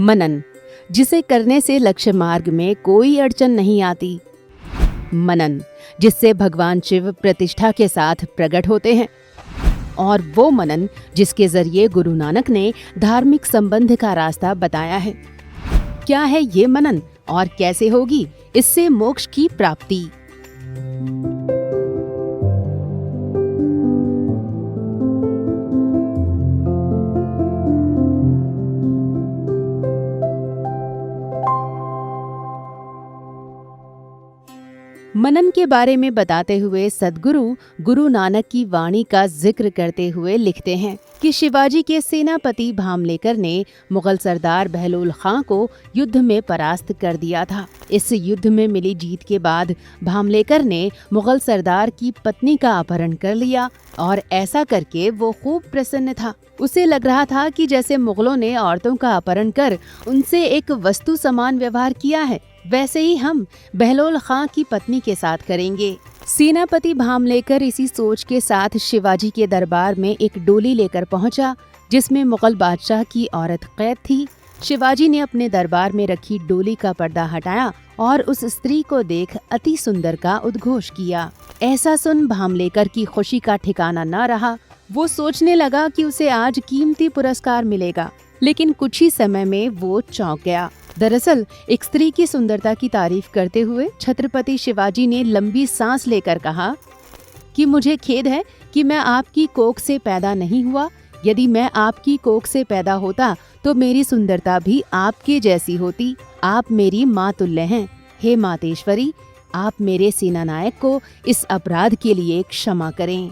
मनन, जिसे करने से लक्ष्य मार्ग में कोई अड़चन नहीं आती। मनन, जिससे भगवान शिव प्रतिष्ठा के साथ प्रकट होते हैं। और वो मनन जिसके जरिए गुरु नानक ने धार्मिक संबंध का रास्ता बताया है। क्या है ये मनन और कैसे होगी इससे मोक्ष की प्राप्ति? मनन के बारे में बताते हुए सद्गुरु गुरु नानक की वाणी का जिक्र करते हुए लिखते हैं कि शिवाजी के सेनापति भामलेकर ने मुगल सरदार बहलोल खां को युद्ध में परास्त कर दिया था। इस युद्ध में मिली जीत के बाद भामलेकर ने मुगल सरदार की पत्नी का अपहरण कर लिया और ऐसा करके वो खूब प्रसन्न था। उसे लग रहा था कि जैसे मुगलों ने औरतों का अपहरण कर उनसे एक वस्तु समान व्यवहार किया है, वैसे ही हम बहलोल खां की पत्नी के साथ करेंगे। सेनापति भामलेकर इसी सोच के साथ शिवाजी के दरबार में एक डोली लेकर पहुंचा, जिसमें मुगल बादशाह की औरत कैद थी। शिवाजी ने अपने दरबार में रखी डोली का पर्दा हटाया और उस स्त्री को देख अति सुंदर का उद्घोष किया। ऐसा सुन भामलेकर की खुशी का ठिकाना न रहा। वो सोचने लगा कि उसे आज कीमती पुरस्कार मिलेगा, लेकिन कुछ ही समय में वो चौंक गया। दरअसल एक स्त्री की सुंदरता की तारीफ करते हुए छत्रपति शिवाजी ने लंबी सांस लेकर कहा कि मुझे खेद है कि मैं आपकी कोख से पैदा नहीं हुआ। यदि मैं आपकी कोख से पैदा होता तो मेरी सुंदरता भी आपके जैसी होती। आप मेरी माँ तुल्य हैं। हे मातेश्वरी, आप मेरे सेनानायक को इस अपराध के लिए क्षमा करें।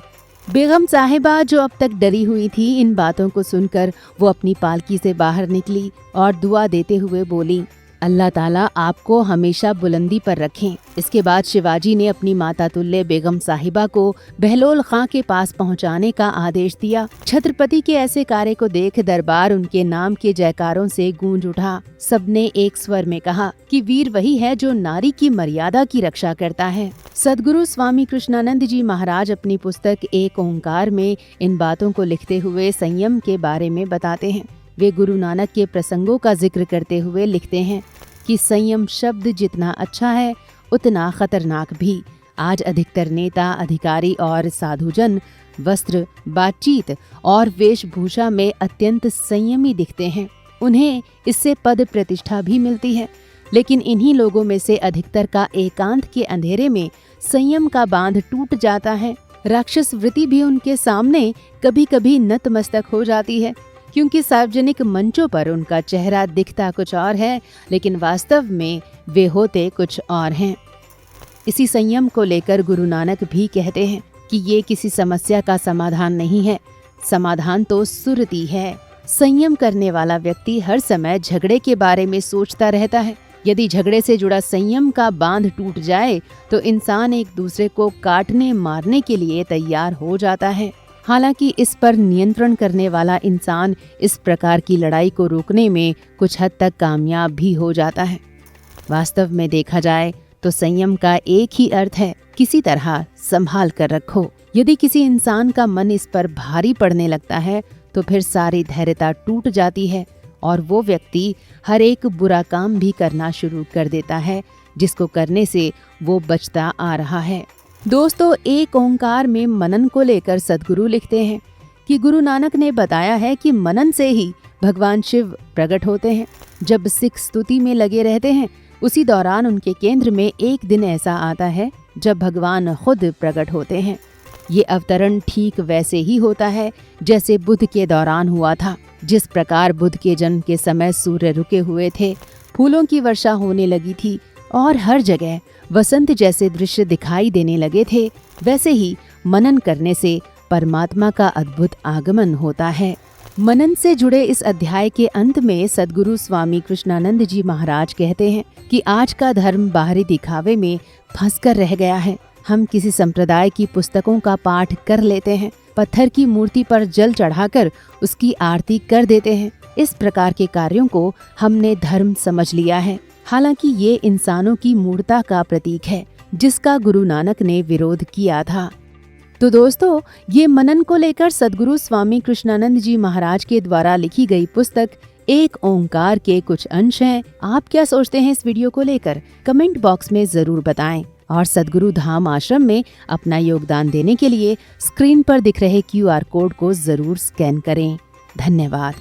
बेगम साहिबा, जो अब तक डरी हुई थी, इन बातों को सुनकर वो अपनी पालकी से बाहर निकली और दुआ देते हुए बोली, अल्लाह ताला आपको हमेशा बुलंदी पर रखें। इसके बाद शिवाजी ने अपनी माता तुल्य बेगम साहिबा को बहलोल खां के पास पहुंचाने का आदेश दिया। छत्रपति के ऐसे कार्य को देख दरबार उनके नाम के जयकारों से गूंज उठा। सबने एक स्वर में कहा कि वीर वही है जो नारी की मर्यादा की रक्षा करता है। सद्गुरु स्वामी कृष्णानंद जी महाराज अपनी पुस्तक एक ओंकार में इन बातों को लिखते हुए संयम के बारे में बताते हैं। वे गुरु नानक के प्रसंगों का जिक्र करते हुए लिखते हैं कि संयम शब्द जितना अच्छा है उतना खतरनाक भी। आज अधिकतर नेता, अधिकारी और साधुजन वस्त्र, बातचीत और वेशभूषा में अत्यंत संयमी दिखते हैं। उन्हें इससे पद प्रतिष्ठा भी मिलती है, लेकिन इन्हीं लोगों में से अधिकतर का एकांत के अंधेरे में संयम का बांध टूट जाता है। राक्षस वृत्ति भी उनके सामने कभी कभी नतमस्तक हो जाती है, क्योंकि सार्वजनिक मंचों पर उनका चेहरा दिखता कुछ और है, लेकिन वास्तव में वे होते कुछ और हैं। इसी संयम को लेकर गुरु नानक भी कहते हैं कि ये किसी समस्या का समाधान नहीं है, समाधान तो सुरति है। संयम करने वाला व्यक्ति हर समय झगड़े के बारे में सोचता रहता है। यदि झगड़े से जुड़ा संयम का बांध टूट जाए तो इंसान एक दूसरे को काटने मारने के लिए तैयार हो जाता है। हालांकि इस पर नियंत्रण करने वाला इंसान इस प्रकार की लड़ाई को रोकने में कुछ हद तक कामयाब भी हो जाता है। वास्तव में देखा जाए तो संयम का एक ही अर्थ है, किसी तरह संभाल कर रखो। यदि किसी इंसान का मन इस पर भारी पड़ने लगता है तो फिर सारी धैर्यता टूट जाती है और वो व्यक्ति हर एक बुरा काम भी करना शुरू कर देता है जिसको करने से वो बचता आ रहा है। दोस्तों, एक ओंकार में मनन को लेकर सद्गुरु लिखते हैं कि गुरु नानक ने बताया है कि मनन से ही भगवान शिव प्रकट होते हैं। जब सिख स्तुति में लगे रहते हैं, उसी दौरान उनके केंद्र में एक दिन ऐसा आता है जब भगवान खुद प्रकट होते हैं। ये अवतरण ठीक वैसे ही होता है जैसे बुध के दौरान हुआ था। जिस प्रकार बुध के जन्म के समय सूर्य रुके हुए थे, फूलों की वर्षा होने लगी थी और हर जगह वसंत जैसे दृश्य दिखाई देने लगे थे, वैसे ही मनन करने से परमात्मा का अद्भुत आगमन होता है। मनन से जुड़े इस अध्याय के अंत में सद्गुरु स्वामी कृष्णानंद जी महाराज कहते हैं कि आज का धर्म बाहरी दिखावे में फंसकर रह गया है। हम किसी संप्रदाय की पुस्तकों का पाठ कर लेते हैं, पत्थर की मूर्ति पर जल चढ़ाकर उसकी आरती कर देते हैं। इस प्रकार के कार्यों को हमने धर्म समझ लिया है, हालांकि ये इंसानों की मूर्खता का प्रतीक है जिसका गुरु नानक ने विरोध किया था। तो दोस्तों, ये मनन को लेकर सद्गुरु स्वामी कृष्णानंद जी महाराज के द्वारा लिखी गई पुस्तक एक ओंकार के कुछ अंश हैं। आप क्या सोचते हैं इस वीडियो को लेकर? कमेंट बॉक्स में जरूर बताएं। और सद्गुरु धाम आश्रम में अपना योगदान देने के लिए स्क्रीन पर दिख रहे QR कोड को जरूर स्कैन करें। धन्यवाद।